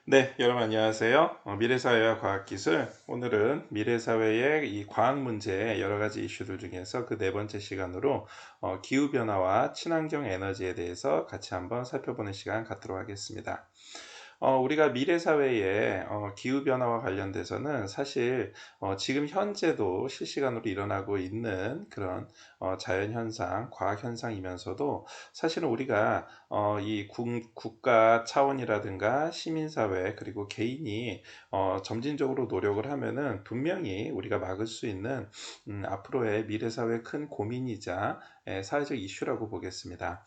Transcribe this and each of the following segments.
네, 여러분 안녕하세요. 미래사회와 과학기술. 오늘은 미래사회의 이 과학 문제의 여러 가지 이슈들 중에서 그 네 번째 시간으로 기후변화와 친환경 에너지에 대해서 같이 한번 살펴보는 시간 갖도록 하겠습니다. 우리가 미래 사회의 기후 변화와 관련돼서는 사실 지금 현재도 실시간으로 일어나고 있는 그런 자연 현상, 과학 현상이면서도 사실은 우리가 이 국가 차원이라든가 시민 사회 그리고 개인이 점진적으로 노력을 하면은 분명히 우리가 막을 수 있는 앞으로의 미래 사회의 큰 고민이자 사회적 이슈라고 보겠습니다.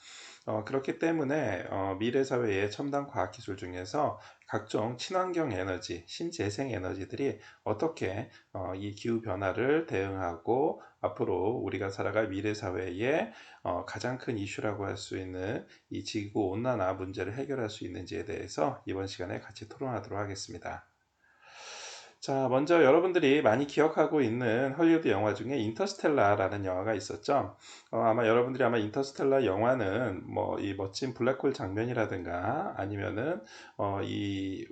그렇기 때문에 미래 사회의 첨단 과학 기술 중에서 각종 친환경 에너지, 신재생 에너지들이 어떻게 이 기후 변화를 대응하고 앞으로 우리가 살아갈 미래 사회의 가장 큰 이슈라고 할 수 있는 이 지구 온난화 문제를 해결할 수 있는지에 대해서 이번 시간에 같이 토론하도록 하겠습니다. 자, 먼저 여러분들이 많이 기억하고 있는 헐리우드 영화 중에 인터스텔라라는 영화가 있었죠. 아마 여러분들이 아마 인터스텔라 영화는 뭐 이 멋진 블랙홀 장면이라든가 아니면은 이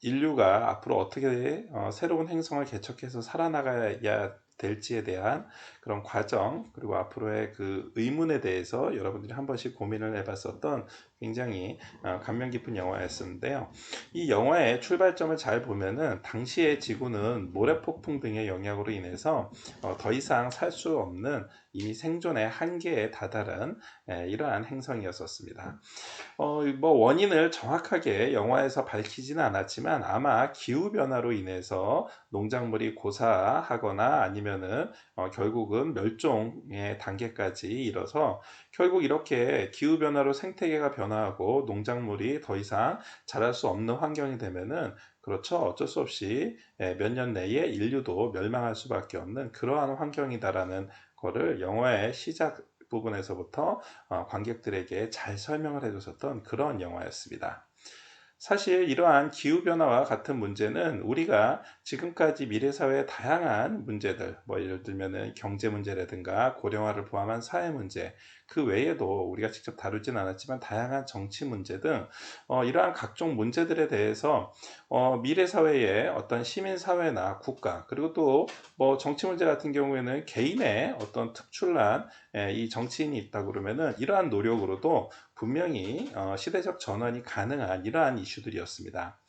인류가 앞으로 어떻게 새로운 행성을 개척해서 살아나가야 될지에 대한 그런 과정 그리고 앞으로의 그 의문에 대해서 여러분들이 한 번씩 고민을 해봤었던 굉장히 감명 깊은 영화였었는데요. 이 영화의 출발점을 잘 보면은 당시의 지구는 모래폭풍 등의 영향으로 인해서 더 이상 살 수 없는 이미 생존의 한계에 다다른 이러한 행성이었었습니다. 뭐 원인을 정확하게 영화에서 밝히지는 않았지만 아마 기후 변화로 인해서 농작물이 고사하거나 아니면은 결국은 멸종의 단계까지 이뤄서 결국 이렇게 기후 변화로 생태계가 변화하고 농작물이 더 이상 자랄 수 없는 환경이 되면은 그렇죠. 어쩔 수 없이 몇 년 내에 인류도 멸망할 수밖에 없는 그러한 환경이다라는 거를 영화의 시작 부분에서부터 관객들에게 잘 설명을 해줬었던 그런 영화였습니다. 사실 이러한 기후변화와 같은 문제는 우리가 지금까지 미래사회의 다양한 문제들, 뭐 예를 들면 경제 문제라든가 고령화를 포함한 사회 문제, 그 외에도 우리가 직접 다루진 않았지만 다양한 정치 문제 등 이러한 각종 문제들에 대해서 미래사회의 어떤 시민사회나 국가, 그리고 또 뭐 정치 문제 같은 경우에는 개인의 어떤 특출난 이 정치인이 있다 그러면은 이러한 노력으로도 분명히 시대적 전환이 가능한 이러한 이슈들이었습니다.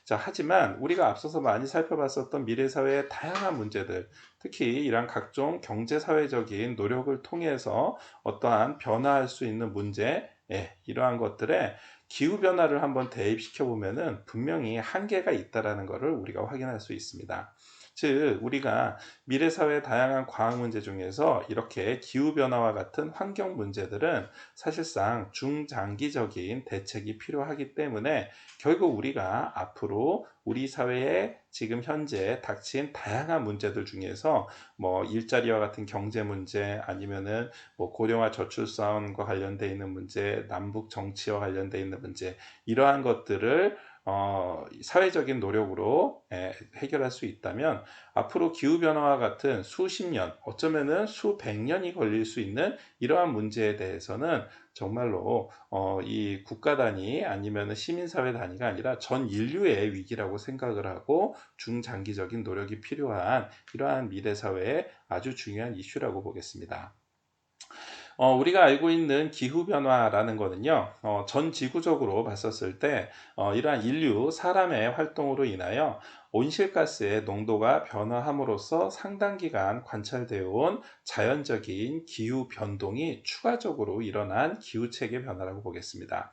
자, 하지만 우리가 앞서서 많이 살펴봤었던 미래사회의 다양한 문제들, 특히 이러한 각종 경제사회적인 노력을 통해서 어떠한 변화할 수 있는 문제, 이러한 것들에 기후변화를 한번 대입시켜 보면은 분명히 한계가 있다라는 것을 우리가 확인할 수 있습니다. 즉, 우리가 미래사회의 다양한 과학 문제 중에서 이렇게 기후변화와 같은 환경 문제들은 사실상 중장기적인 대책이 필요하기 때문에 결국 우리가 앞으로 우리 사회에 지금 현재 닥친 다양한 문제들 중에서 뭐 일자리와 같은 경제 문제 아니면은 뭐 고령화 저출산과 관련돼 있는 문제, 남북 정치와 관련돼 있는 문제 이러한 것들을 사회적인 노력으로 해결할 수 있다면 앞으로 기후변화와 같은 수십 년, 어쩌면은 수백 년이 걸릴 수 있는 이러한 문제에 대해서는 정말로 이 국가 단위 아니면 시민사회 단위가 아니라 전 인류의 위기라고 생각을 하고 중장기적인 노력이 필요한 이러한 미래사회의 아주 중요한 이슈라고 보겠습니다. 우리가 알고 있는 기후변화라는 거는요, 전 지구적으로 봤었을 때, 이러한 인류, 사람의 활동으로 인하여 온실가스의 농도가 변화함으로써 상당 기간 관찰되어 온 자연적인 기후 변동이 추가적으로 일어난 기후체계 변화라고 보겠습니다.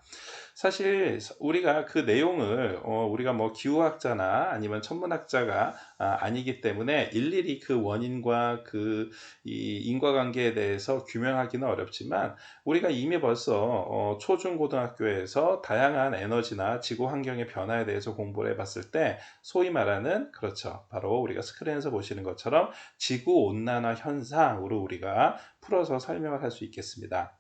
사실 우리가 그 내용을 우리가 뭐 기후학자나 아니면 천문학자가 아니기 때문에 일일이 그 원인과 그 이 인과관계에 대해서 규명하기는 어렵지만 우리가 이미 벌써 초중고등학교에서 다양한 에너지나 지구 환경의 변화에 대해서 공부를 해봤을 때 소위 말하는 그렇죠. 바로 우리가 스크린에서 보시는 것처럼 지구 온난화 현상으로 우리가 풀어서 설명을 할 수 있겠습니다.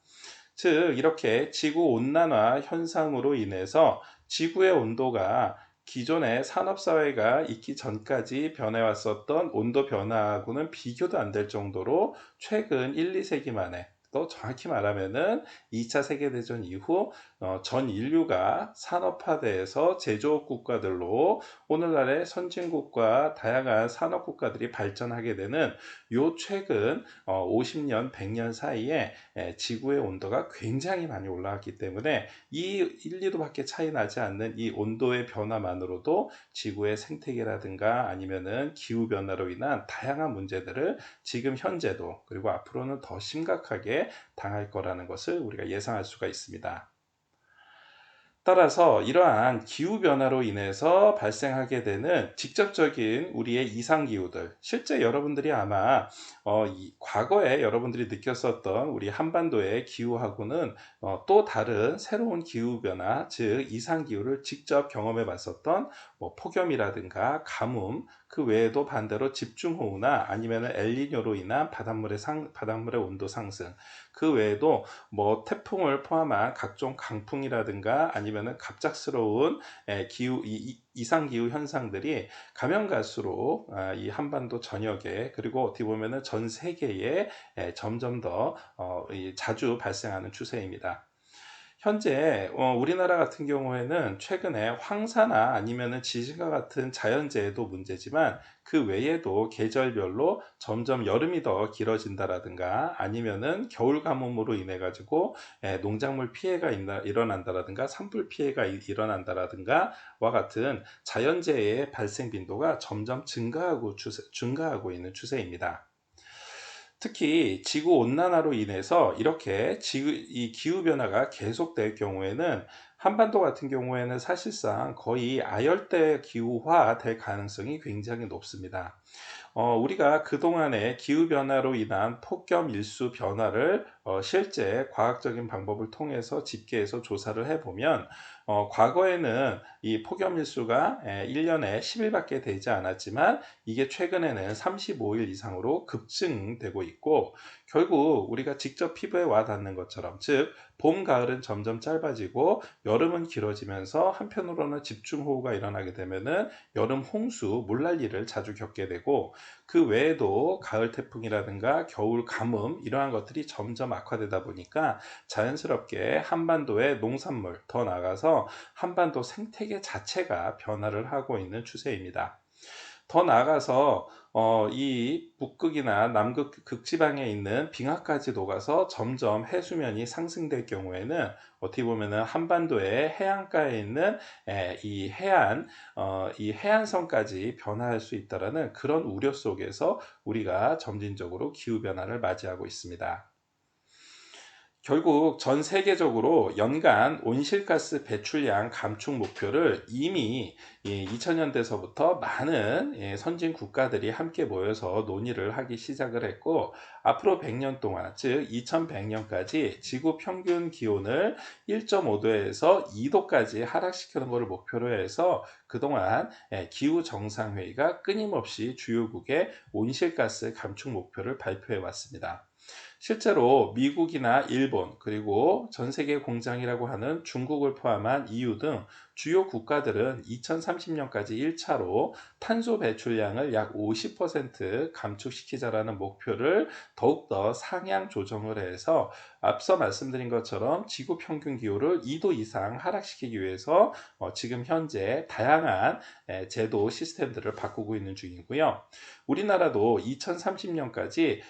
즉 이렇게 지구 온난화 현상으로 인해서 지구의 온도가 기존의 산업사회가 있기 전까지 변해왔었던 온도 변화하고는 비교도 안 될 정도로 최근 1, 2세기 만에 또 정확히 말하면은 2차 세계대전 이후 전 인류가 산업화돼서 제조업 국가들로 오늘날의 선진국과 다양한 산업 국가들이 발전하게 되는 요 최근 50년, 100년 사이에 지구의 온도가 굉장히 많이 올라왔기 때문에 이 1, 2도밖에 차이 나지 않는 이 온도의 변화만으로도 지구의 생태계라든가 아니면은 기후 변화로 인한 다양한 문제들을 지금 현재도 그리고 앞으로는 더 심각하게 당할 거라는 것을 우리가 예상할 수가 있습니다. 따라서 이러한 기후변화로 인해서 발생하게 되는 직접적인 우리의 이상기후들, 실제 여러분들이 아마 과거에 여러분들이 느꼈었던 우리 한반도의 기후하고는 또 다른 새로운 기후변화, 즉 이상기후를 직접 경험해 봤었던 폭염이라든가 가뭄, 그 외에도 반대로 집중호우나 아니면 엘니뇨로 인한 바닷물의 온도 상승, 그 외에도 태풍을 포함한 각종 강풍이라든가 아니면은 갑작스러운 기후 이상 기후 현상들이 가면 갈수록 이 한반도 전역에 그리고 어떻게 보면은 전 세계에 점점 더 자주 발생하는 추세입니다. 현재 우리나라 같은 경우에는 최근에 황사나 아니면은 지진과 같은 자연재해도 문제지만 그 외에도 계절별로 점점 여름이 더 길어진다라든가 아니면은 겨울 가뭄으로 인해 가지고 농작물 피해가 일어난다라든가 산불 피해가 일어난다라든가 와 같은 자연재해의 발생 빈도가 점점 증가하고 있는 추세입니다. 특히 지구 온난화로 인해서 이렇게 이 기후 변화가 계속될 경우에는 한반도 같은 경우에는 사실상 거의 아열대 기후화 될 가능성이 굉장히 높습니다. 우리가 그동안의 기후변화로 인한 폭염 일수 변화를 실제 과학적인 방법을 통해서 집계해서 조사를 해보면 과거에는 이 폭염 일수가 1년에 10일밖에 되지 않았지만 이게 최근에는 35일 이상으로 급증되고 있고 결국 우리가 직접 피부에 와 닿는 것처럼 즉 봄, 가을은 점점 짧아지고 여름은 길어지면서 한편으로는 집중호우가 일어나게 되면은 여름 홍수, 물난리를 자주 겪게 되고 그 외에도 가을 태풍이라든가 겨울 가뭄 이러한 것들이 점점 악화되다 보니까 자연스럽게 한반도의 농산물 더 나아가서 한반도 생태계 자체가 변화를 하고 있는 추세입니다. 더 나아가서 이 북극이나 남극 극지방에 있는 빙하까지 녹아서 점점 해수면이 상승될 경우에는 어떻게 보면은 한반도의 해안가에 있는 이 해안선까지 변화할 수 있다라는 그런 우려 속에서 우리가 점진적으로 기후 변화를 맞이하고 있습니다. 결국 전 세계적으로 연간 온실가스 배출량 감축 목표를 이미 2000년대서부터 많은 선진 국가들이 함께 모여서 논의를 하기 시작을 했고 앞으로 100년 동안 즉 2100년까지 지구 평균 기온을 1.5도에서 2도까지 하락시키는 것을 목표로 해서 그동안 기후 정상회의가 끊임없이 주요국의 온실가스 감축 목표를 발표해 왔습니다. 실제로 미국이나 일본 그리고 전 세계 공장이라고 하는 중국을 포함한 EU 등 주요 국가들은 2030년까지 1차로 탄소 배출량을 약 50% 감축시키자라는 목표를 더욱더 상향 조정을 해서 앞서 말씀드린 것처럼 지구 평균 기후를 2도 이상 하락시키기 위해서 지금 현재 다양한 제도 시스템들을 바꾸고 있는 중이고요. 우리나라도 2030년까지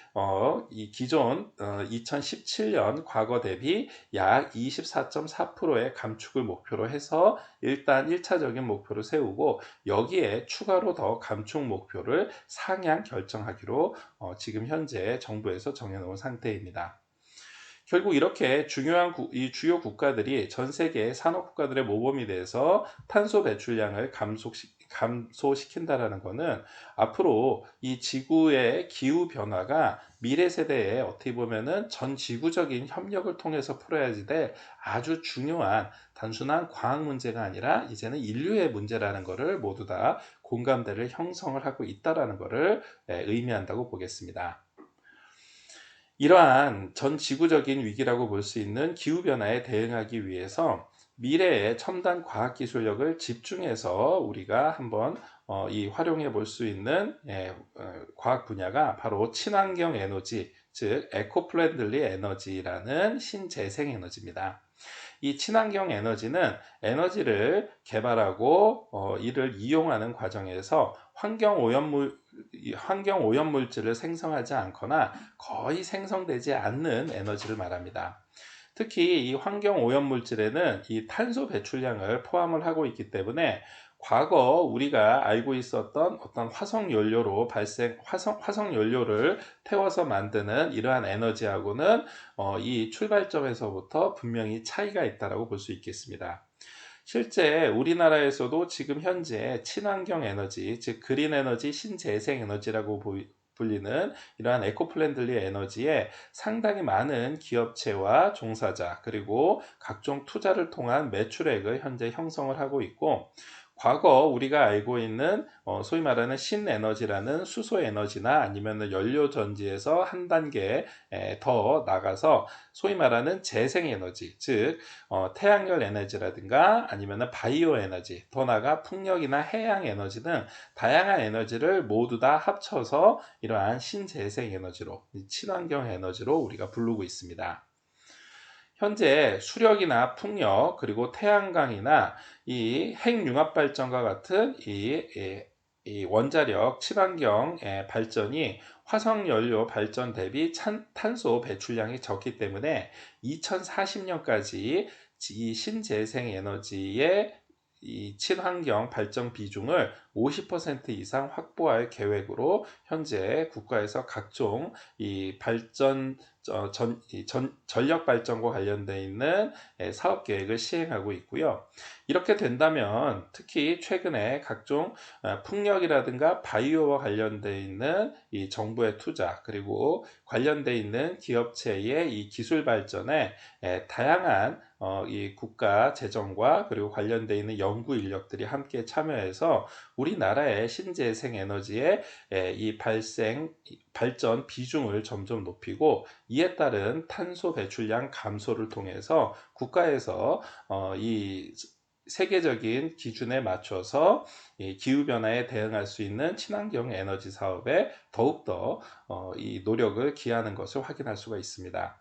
이 기존 2017년 과거 대비 약 24.4%의 감축을 목표로 해서 일단 1차적인 목표를 세우고 여기에 추가로 더 감축 목표를 상향 결정하기로 지금 현재 정부에서 정해놓은 상태입니다. 결국 이렇게 중요한 이 주요 국가들이 전 세계 산업 국가들의 모범이 돼서 탄소 배출량을 감소시킨다라는 것은 앞으로 이 지구의 기후 변화가 미래 세대에 어떻게 보면은 전 지구적인 협력을 통해서 풀어야지 될 아주 중요한 단순한 과학 문제가 아니라 이제는 인류의 문제라는 것을 모두 다 공감대를 형성을 하고 있다라는 것을 의미한다고 보겠습니다. 이러한 전 지구적인 위기라고 볼 수 있는 기후변화에 대응하기 위해서 미래의 첨단 과학기술력을 집중해서 우리가 한번 활용해 볼 수 있는 과학 분야가 바로 친환경 에너지, 즉 에코프렌들리 에너지라는 신재생 에너지입니다. 이 친환경 에너지는 에너지를 개발하고 이를 이용하는 과정에서 환경 오염물질을 생성하지 않거나 거의 생성되지 않는 에너지를 말합니다. 특히 이 환경 오염물질에는 이 탄소 배출량을 포함을 하고 있기 때문에 과거 우리가 알고 있었던 어떤 화석 연료를 태워서 만드는 이러한 에너지하고는 이 출발점에서부터 분명히 차이가 있다고 볼 수 있겠습니다. 실제 우리나라에서도 지금 현재 친환경 에너지, 즉 그린 에너지, 신재생 에너지라고 불리는 이러한 에코플랜들리 에너지에 상당히 많은 기업체와 종사자 그리고 각종 투자를 통한 매출액을 현재 형성을 하고 있고, 과거 우리가 알고 있는 소위 말하는 신에너지라는 수소에너지나 아니면 연료전지에서 한 단계 더 나가서 소위 말하는 재생에너지, 즉 태양열 에너지라든가 아니면 바이오 에너지, 더 나아가 풍력이나 해양 에너지 등 다양한 에너지를 모두 다 합쳐서 이러한 신재생 에너지로, 친환경 에너지로 우리가 부르고 있습니다. 현재 수력이나 풍력 그리고 태양광이나 이 핵융합발전과 같은 이 원자력 친환경 발전이 화석연료 발전 대비 탄소 배출량이 적기 때문에 2040년까지 이 신재생 에너지의 이 친환경 발전 비중을 50% 이상 확보할 계획으로 현재 국가에서 각종 이 발전 전력 발전과 관련되어 있는 사업 계획을 시행하고 있고요. 이렇게 된다면 특히 최근에 각종 풍력이라든가 바이오와 관련되어 있는 이 정부의 투자 그리고 관련되어 있는 기업체의 이 기술 발전에 다양한 이 국가 재정과 그리고 관련되어 있는 연구 인력들이 함께 참여해서 우리나라의 신재생 에너지의 이 발전 비중을 점점 높이고, 이에 따른 탄소 배출량 감소를 통해서 국가에서 이 세계적인 기준에 맞춰서 기후변화에 대응할 수 있는 친환경 에너지 사업에 더욱더 이 노력을 기하는 것을 확인할 수가 있습니다.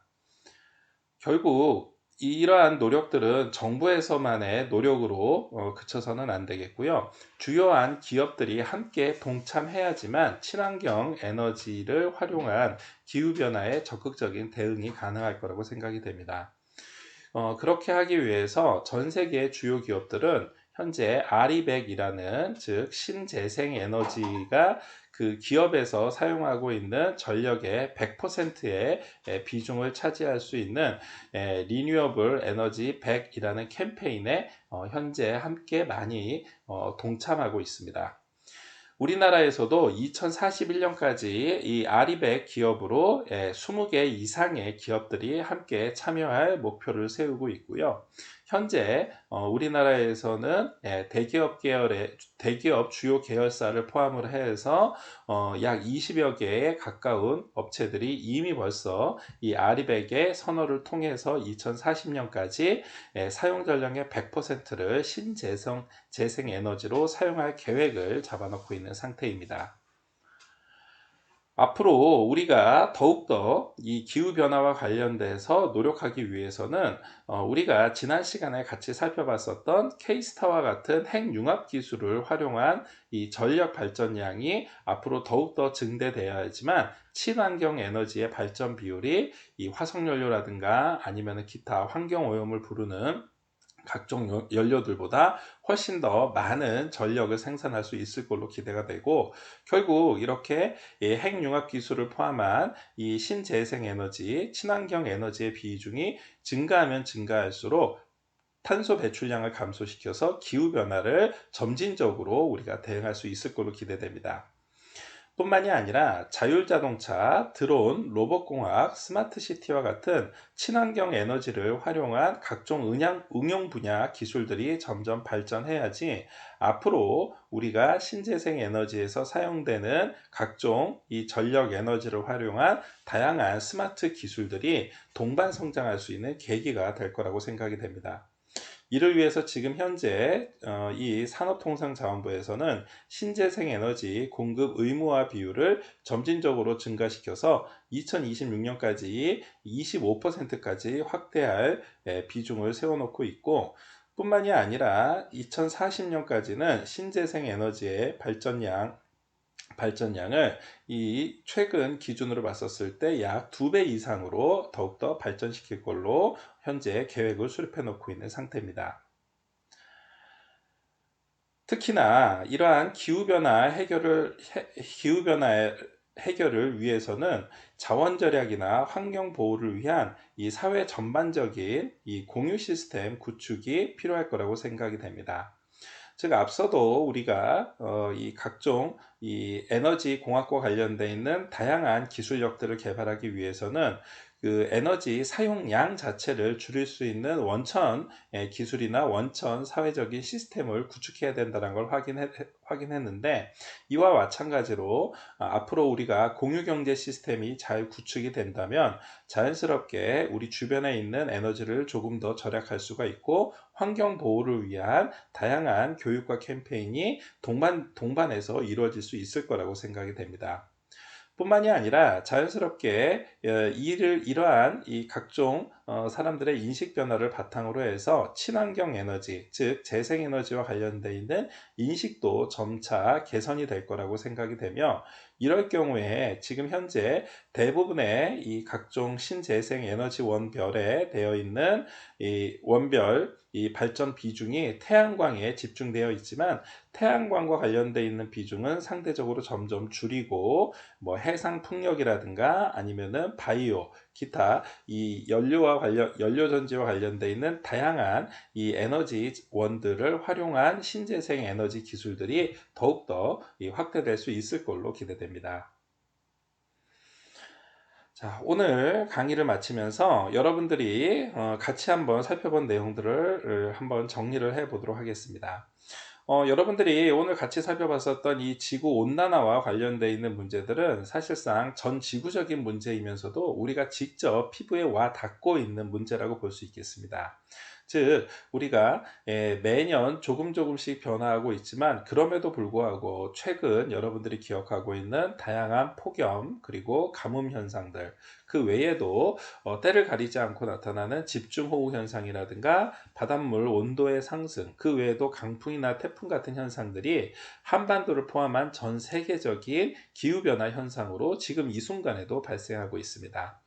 결국 이러한 노력들은 정부에서만의 노력으로 그쳐서는 안 되겠고요. 주요한 기업들이 함께 동참해야지만 친환경 에너지를 활용한 기후변화에 적극적인 대응이 가능할 거라고 생각이 됩니다. 그렇게 하기 위해서 전 세계 주요 기업들은 현재 RE100이라는 즉 신재생 에너지가 그 기업에서 사용하고 있는 전력의 100%의 비중을 차지할 수 있는 리뉴어블 에너지 100이라는 캠페인에 현재 함께 많이 동참하고 있습니다. 우리나라에서도 2041년까지 이 아리백 기업으로 20개 이상의 기업들이 함께 참여할 목표를 세우고 있고요. 현재 우리나라에서는 대기업 주요 계열사를 포함을 해서 약 20여 개에 가까운 업체들이 이미 벌써 이 아리백의 선호를 통해서 2040년까지 사용 전량의 100%를 재생 에너지로 사용할 계획을 잡아놓고 있는 상태입니다. 앞으로 우리가 더욱더 이 기후변화와 관련돼서 노력하기 위해서는 우리가 지난 시간에 같이 살펴봤었던 케이스타와 같은 핵융합 기술을 활용한 이 전력 발전량이 앞으로 더욱더 증대되어야지만 친환경 에너지의 발전 비율이 이 화석연료라든가 아니면 기타 환경오염을 부르는 각종 연료들보다 훨씬 더 많은 전력을 생산할 수 있을 걸로 기대가 되고, 결국 이렇게 핵융합 기술을 포함한 이 신재생 에너지, 친환경 에너지의 비중이 증가하면 증가할수록 탄소 배출량을 감소시켜서 기후변화를 점진적으로 우리가 대응할 수 있을 걸로 기대됩니다. 뿐만이 아니라 자율자동차, 드론, 로봇공학, 스마트시티와 같은 친환경 에너지를 활용한 각종 응용 분야 기술들이 점점 발전해야지 앞으로 우리가 신재생 에너지에서 사용되는 각종 이 전력 에너지를 활용한 다양한 스마트 기술들이 동반 성장할 수 있는 계기가 될 거라고 생각이 됩니다. 이를 위해서 지금 현재 이 산업통상자원부에서는 신재생 에너지 공급 의무화 비율을 점진적으로 증가시켜서 2026년까지 25%까지 확대할 비중을 세워놓고 있고, 뿐만이 아니라 2040년까지는 신재생 에너지의 발전량을 이 최근 기준으로 봤었을 때 약 2배 이상으로 더욱더 발전시킬 걸로 현재 계획을 수립해 놓고 있는 상태입니다. 특히나 이러한 기후변화 해결을 위해서는 자원 절약이나 환경 보호를 위한 이 사회 전반적인 이 공유 시스템 구축이 필요할 거라고 생각이 됩니다. 즉 앞서도 우리가 이 각종 이 에너지 공학과 관련되어 있는 다양한 기술력들을 개발하기 위해서는 그 에너지 사용량 자체를 줄일 수 있는 원천 기술이나 원천 사회적인 시스템을 구축해야 된다는 걸 확인했는데, 이와 마찬가지로 앞으로 우리가 공유경제 시스템이 잘 구축이 된다면 자연스럽게 우리 주변에 있는 에너지를 조금 더 절약할 수가 있고, 환경 보호를 위한 다양한 교육과 캠페인이 동반해서 이루어질 수 있을 거라고 생각이 됩니다. 뿐만이 아니라 자연스럽게 이러한 이 각종 사람들의 인식 변화를 바탕으로 해서 친환경 에너지, 즉 재생에너지와 관련되어 있는 인식도 점차 개선이 될 거라고 생각이 되며, 이럴 경우에 지금 현재 대부분의 이 각종 신재생 에너지 원별에 되어 있는 이 원별 이 발전 비중이 태양광에 집중되어 있지만, 태양광과 관련되어 있는 비중은 상대적으로 점점 줄이고, 뭐 해상 풍력이라든가 아니면은 바이오, 기타 이 연료 전지와 관련되어 있는 다양한 이 에너지 원들을 활용한 신재생 에너지 기술들이 더욱더 확대될 수 있을 걸로 기대됩니다. 자, 오늘 강의를 마치면서 여러분들이 같이 한번 살펴본 내용들을 한번 정리를 해 보도록 하겠습니다. 여러분들이 오늘 같이 살펴봤었던 이 지구 온난화와 관련되어 있는 문제들은 사실상 전 지구적인 문제이면서도 우리가 직접 피부에 와 닿고 있는 문제라고 볼 수 있겠습니다. 즉 우리가 매년 조금씩 변화하고 있지만, 그럼에도 불구하고 최근 여러분들이 기억하고 있는 다양한 폭염 그리고 가뭄 현상들, 그 외에도 때를 가리지 않고 나타나는 집중호우 현상이라든가 바닷물 온도의 상승, 그 외에도 강풍이나 태풍 같은 현상들이 한반도를 포함한 전 세계적인 기후변화 현상으로 지금 이 순간에도 발생하고 있습니다.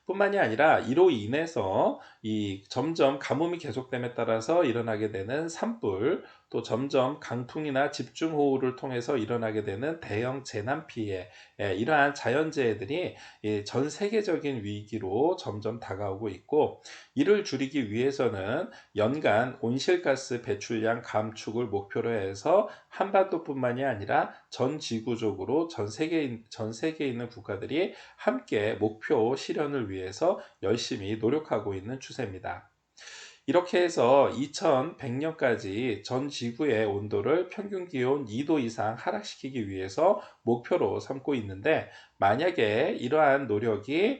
뿐만이 아니라 이로 인해서 이 점점 가뭄이 계속됨에 따라서 일어나게 되는 산불, 또 점점 강풍이나 집중호우를 통해서 일어나게 되는 대형 재난 피해, 이러한 자연재해들이 전 세계적인 위기로 점점 다가오고 있고, 이를 줄이기 위해서는 연간 온실가스 배출량 감축을 목표로 해서 한반도뿐만이 아니라 전 지구적으로 전 세계에 있는 국가들이 함께 목표 실현을 위해서 열심히 노력하고 있는 추세입니다. 이렇게 해서 2100년까지 전 지구의 온도를 평균 기온 2도 이상 하락시키기 위해서 목표로 삼고 있는데, 만약에 이러한 노력이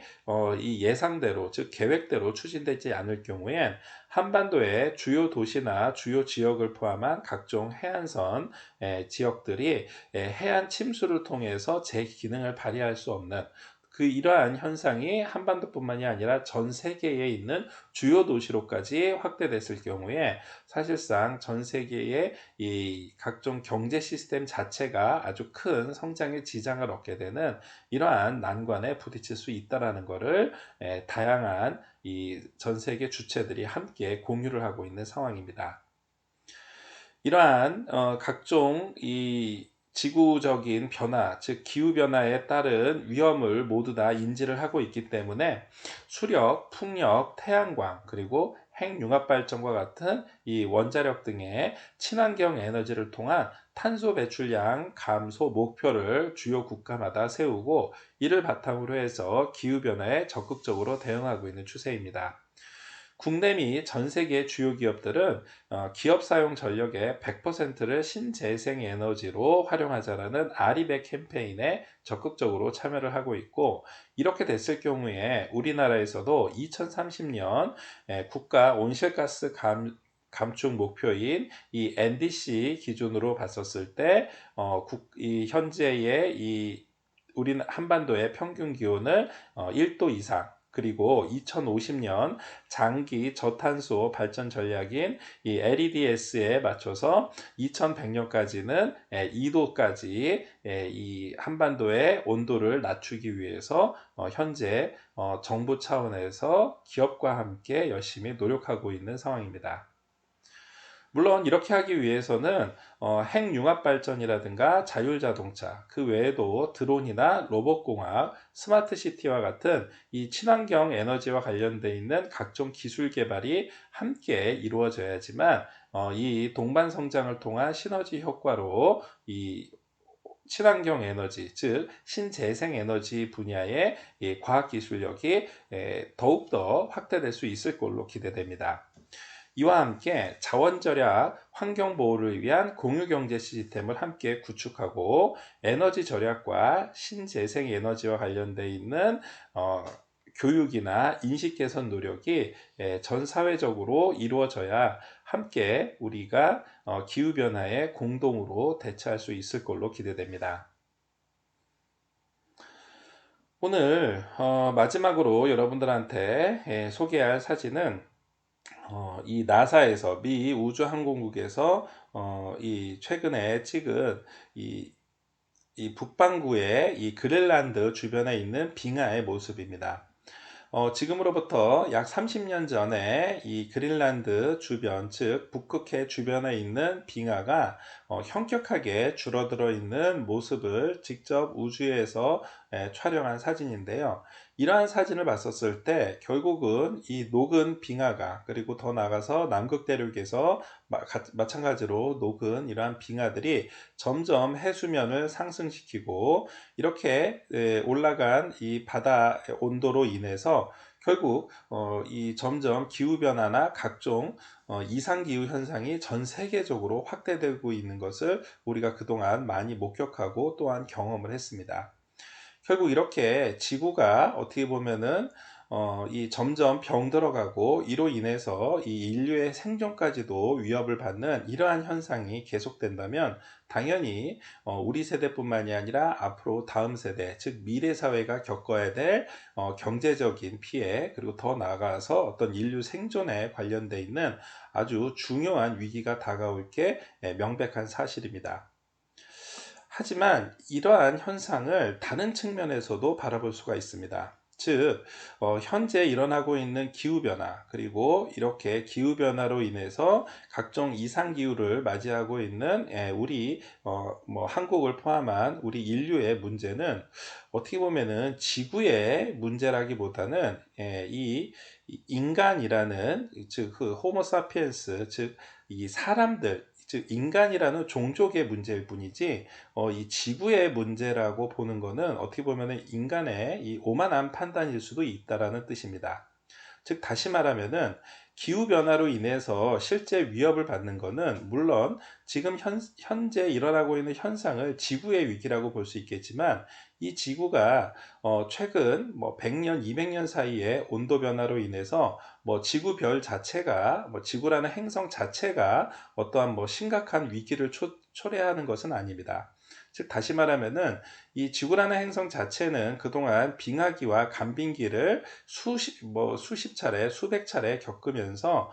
이 예상대로, 즉 계획대로 추진되지 않을 경우에 한반도의 주요 도시나 주요 지역을 포함한 각종 해안선 지역들이 해안 침수를 통해서 제 기능을 발휘할 수 없는 이러한 현상이 한반도뿐만이 아니라 전 세계에 있는 주요 도시로까지 확대됐을 경우에 사실상 전 세계의 이 각종 경제 시스템 자체가 아주 큰 성장의 지장을 얻게 되는 이러한 난관에 부딪힐 수 있다라는 것을 다양한 이 전 세계 주체들이 함께 공유를 하고 있는 상황입니다. 이러한 각종 이 지구적인 변화, 즉 기후변화에 따른 위험을 모두 다 인지를 하고 있기 때문에 수력, 풍력, 태양광, 그리고 핵융합발전과 같은 이 원자력 등의 친환경 에너지를 통한 탄소 배출량 감소 목표를 주요 국가마다 세우고, 이를 바탕으로 해서 기후변화에 적극적으로 대응하고 있는 추세입니다. 국내 및 전 세계 주요 기업들은 기업 사용 전력의 100%를 신재생 에너지로 활용하자라는 아리백 캠페인에 적극적으로 참여를 하고 있고, 이렇게 됐을 경우에 우리나라에서도 2030년 국가 온실가스 감축 목표인 이 NDC 기준으로 봤었을 때 이 현재의 우리는 한반도의 평균 기온을 1도 이상, 그리고 2050년 장기 저탄소 발전 전략인 이 LEDS에 맞춰서 2100년까지는 2도까지 이 한반도의 온도를 낮추기 위해서 현재 정부 차원에서 기업과 함께 열심히 노력하고 있는 상황입니다. 물론 이렇게 하기 위해서는 핵융합 발전이라든가 자율자동차, 그 외에도 드론이나 로봇공학, 스마트시티와 같은 이 친환경 에너지와 관련되어 있는 각종 기술 개발이 함께 이루어져야지만 이 동반 성장을 통한 시너지 효과로 이 친환경 에너지, 즉 신재생 에너지 분야의 이 과학 기술력이 더욱더 확대될 수 있을 걸로 기대됩니다. 이와 함께 자원 절약, 환경 보호를 위한 공유 경제 시스템을 함께 구축하고 에너지 절약과 신재생 에너지와 관련되어 있는 교육이나 인식 개선 노력이 전 사회적으로 이루어져야 함께 우리가 기후변화에 공동으로 대처할 수 있을 걸로 기대됩니다. 오늘 마지막으로 여러분들한테 소개할 사진은 이 나사에서, 미 우주항공국에서 이 최근에 찍은 이 북반구의 이 그린란드 주변에 있는 빙하의 모습입니다. 지금으로부터 약 30년 전에 이 그린란드 주변, 즉 북극해 주변에 있는 빙하가 현격하게 줄어들어 있는 모습을 직접 우주에서 촬영한 사진인데요. 이러한 사진을 봤었을 때 결국은 이 녹은 빙하가, 그리고 더 나아가서 남극 대륙에서 마찬가지로 녹은 이러한 빙하들이 점점 해수면을 상승시키고 이렇게 올라간 이 바다 온도로 인해서 결국 이 점점 기후변화나 각종 이상기후 현상이 전 세계적으로 확대되고 있는 것을 우리가 그동안 많이 목격하고 또한 경험을 했습니다. 결국 이렇게 지구가 어떻게 보면은 이 점점 병들어가고 이로 인해서 이 인류의 생존까지도 위협을 받는 이러한 현상이 계속된다면 당연히 우리 세대뿐만이 아니라 앞으로 다음 세대, 즉 미래 사회가 겪어야 될 경제적인 피해, 그리고 더 나아가서 어떤 인류 생존에 관련돼 있는 아주 중요한 위기가 다가올 게 명백한 사실입니다. 하지만 이러한 현상을 다른 측면에서도 바라볼 수가 있습니다. 즉 현재 일어나고 있는 기후변화, 그리고 이렇게 기후변화로 인해서 각종 이상기후를 맞이하고 있는 우리 한국을 포함한 우리 인류의 문제는 어떻게 보면은 지구의 문제라기보다는 이 인간이라는, 즉 그 호모사피엔스, 즉 이 사람들, 즉 인간이라는 종족의 문제일 뿐이지 이 지구의 문제라고 보는 것은 어떻게 보면 인간의 이 오만한 판단일 수도 있다라는 뜻입니다. 즉 다시 말하면은 기후변화로 인해서 실제 위협을 받는 것은 물론 지금 현재 일어나고 있는 현상을 지구의 위기라고 볼 수 있겠지만, 이 지구가 최근 100년, 200년 사이에 온도 변화로 인해서 지구별 자체가, 지구라는 행성 자체가 어떠한 심각한 위기를 초래하는 것은 아닙니다. 즉 다시 말하면은 이 지구라는 행성 자체는 그동안 빙하기와 간빙기를 수십 차례, 수백 차례 겪으면서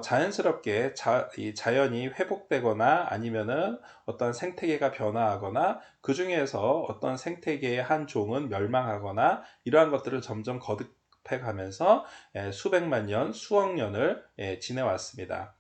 자연스럽게 이 자연이 회복되거나 아니면은 어떤 생태계가 변화하거나 그 중에서 어떤 생태계의 한 종은 멸망하거나 이러한 것들을 점점 거듭해가면서 수백만 년, 수억 년을 지내왔습니다.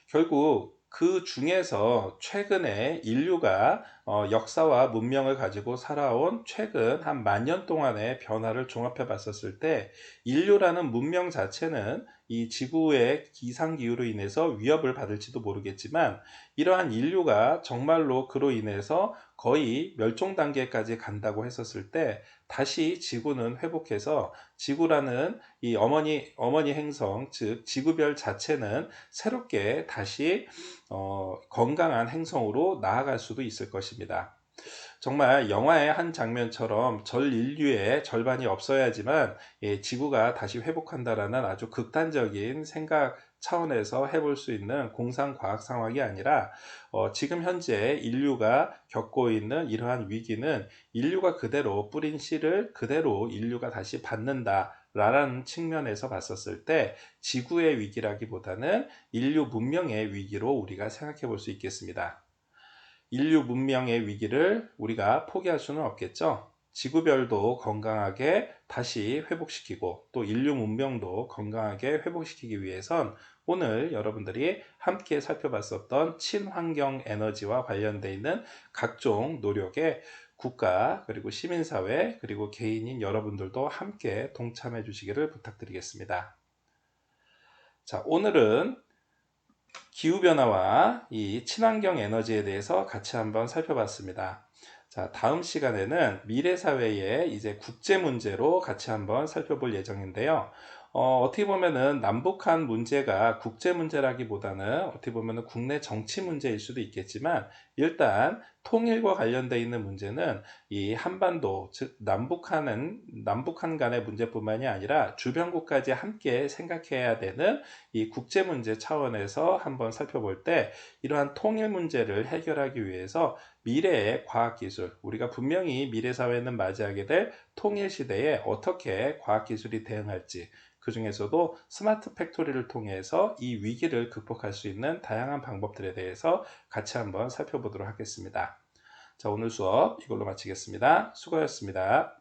결국 그 중에서 최근에 인류가 역사와 문명을 가지고 살아온 최근 한 10,000년 동안의 변화를 종합해 봤었을 때 인류라는 문명 자체는 이 지구의 기상기후로 인해서 위협을 받을지도 모르겠지만, 이러한 인류가 정말로 그로 인해서 거의 멸종 단계까지 간다고 했었을 때 다시 지구는 회복해서 지구라는 이 어머니 행성, 즉 지구별 자체는 새롭게 다시 건강한 행성으로 나아갈 수도 있을 것입니다. 정말 영화의 한 장면처럼 전 인류의 절반이 없어야지만 지구가 다시 회복한다라는 아주 극단적인 생각 차원에서 해볼 수 있는 공상과학 상황이 아니라 지금 현재 인류가 겪고 있는 이러한 위기는 인류가 그대로 뿌린 씨를 그대로 인류가 다시 받는다 라는 측면에서 봤었을 때 지구의 위기라기보다는 인류 문명의 위기로 우리가 생각해 볼 수 있겠습니다. 인류 문명의 위기를 우리가 포기할 수는 없겠죠. 지구별도 건강하게 다시 회복시키고 또 인류 문명도 건강하게 회복시키기 위해선 오늘 여러분들이 함께 살펴봤었던 친환경 에너지와 관련되어 있는 각종 노력에 국가 그리고 시민사회 그리고 개인인 여러분들도 함께 동참해 주시기를 부탁드리겠습니다. 자, 오늘은 기후변화와 이 친환경 에너지에 대해서 같이 한번 살펴봤습니다. 자, 다음 시간에는 미래사회의 이제 국제 문제로 같이 한번 살펴볼 예정인데요. 어떻게 보면은 남북한 문제가 국제 문제라기보다는 어떻게 보면은 국내 정치 문제일 수도 있겠지만 일단 통일과 관련되어 있는 문제는 이 한반도, 즉 남북한 간의 문제뿐만이 아니라 주변국까지 함께 생각해야 되는 이 국제 문제 차원에서 한번 살펴볼 때 이러한 통일 문제를 해결하기 위해서 미래의 과학기술, 우리가 분명히 미래 사회는 맞이하게 될 통일 시대에 어떻게 과학기술이 대응할지, 그 중에서도 스마트 팩토리를 통해서 이 위기를 극복할 수 있는 다양한 방법들에 대해서 같이 한번 살펴보도록 하겠습니다. 자, 오늘 수업 이걸로 마치겠습니다. 수고하셨습니다.